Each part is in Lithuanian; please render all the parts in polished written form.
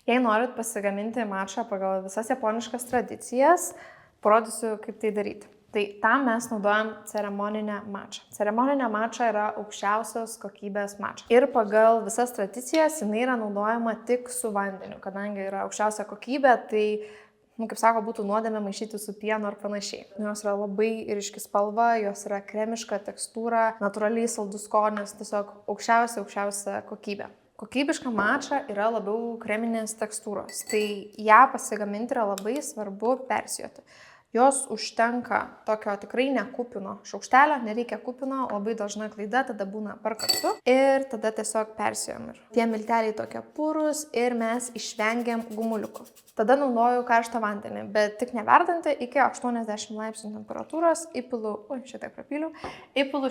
Jei norit pasigaminti mačą pagal visas japoniškas tradicijas, parodysiu, kaip tai daryti. Tai tam mes naudojam ceremoninę mačą. Ceremoninė mača yra aukščiausios kokybės mača. Ir pagal visas tradicijas jinai yra naudojama tik su vandeniu, kadangi yra aukščiausia kokybė, tai, kaip sako, būtų nuodėmė maišyti su pienu ar panašiai. Jos yra labai ryški spalva, jos yra kremiška tekstūra, natūraliai saldus skonis, tiesiog aukščiausia kokybė. Kokybiška mača yra labiau kreminės tekstūros, tai ją pasigaminti yra labai svarbu persijoti. Jos užtenka tokio tikrai nekupino šaukštelio, nereikia kupino, labai dažna klaida, tada būna per kartu ir tada tiesiog persijom. Tie milteliai tokie purus ir mes išvengiam gumuliukų. Tada naudoju karštą vandenį, bet tik neverdantį, iki 80 laipsnių temperatūros, įpilu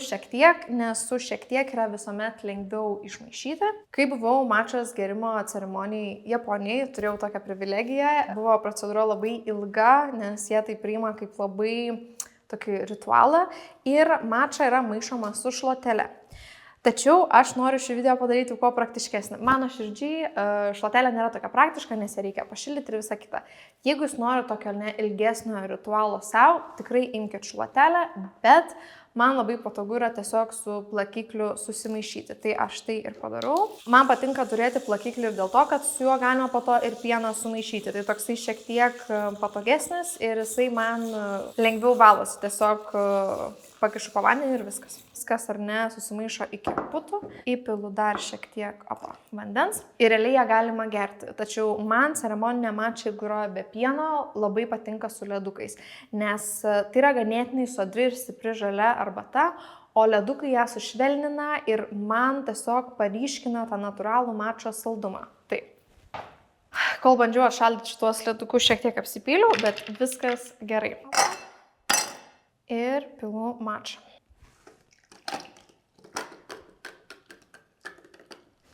šiek tiek, nes su šiek tiek yra visuomet lengviau išmaišyti. Kai buvau mačos gerimo ceremonijai Japonijai, turėjau tokią privilegiją, buvo procedūra labai ilga, nes jie tai priima kaip labai tokį ritualą ir mača yra maišoma su šluotele. Tačiau aš noriu šį video padaryti kuo praktiškesnį. Mano širdžiai šluotelė nėra tokia praktiška, nes ją reikia pašildyti ir visa kita. Jeigu jūs norite tokio ilgesnio ritualo savo, tikrai imkite šluotelę, bet man labai patogu yra tiesiog su plakikliu susimaišyti. Tai aš tai ir padarau. Man patinka turėti plakiklį ir dėl to, kad su juo galima po to ir pieną sumaišyti. Tai toksai šiek tiek patogesnis ir jisai man lengviau valosi. Tiesiog pakišu po vandenį ir viskas. Viskas ar ne susimaišo iki putų. Įpilu dar šiek tiek vandens ir realiai ją galima gerti. Tačiau man ceremoninė mača, jeigu yra be pieno, labai patinka su ledukais. Nes tai yra ganėtinai sodri ir stipri žalia arbata, o ledukai ją sušvelnina ir man tiesiog paryškina tą natūralų mačos saldumą. Tai, kol bandžiau atšaldyti šitos ledukus, šiek tiek apsipyliau, bet viskas gerai. Ir pilu mačą.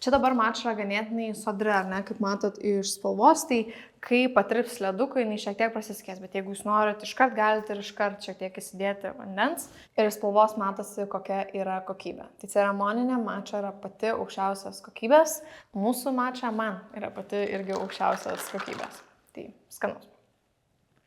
Čia dabar mača yra ganėtinai sodri, ar ne, kaip matot iš spalvos, tai kai patirps ledukai, jinai šiek tiek prasiskės, bet jeigu jūs norit iškart, galite ir iškart šiek tiek įsidėti vandens ir spalvos matosi, kokia yra kokybė. Tai ceremoninė mača yra pati aukščiausios kokybės, mūsų mača man yra pati irgi aukščiausios kokybės. Tai skanaus.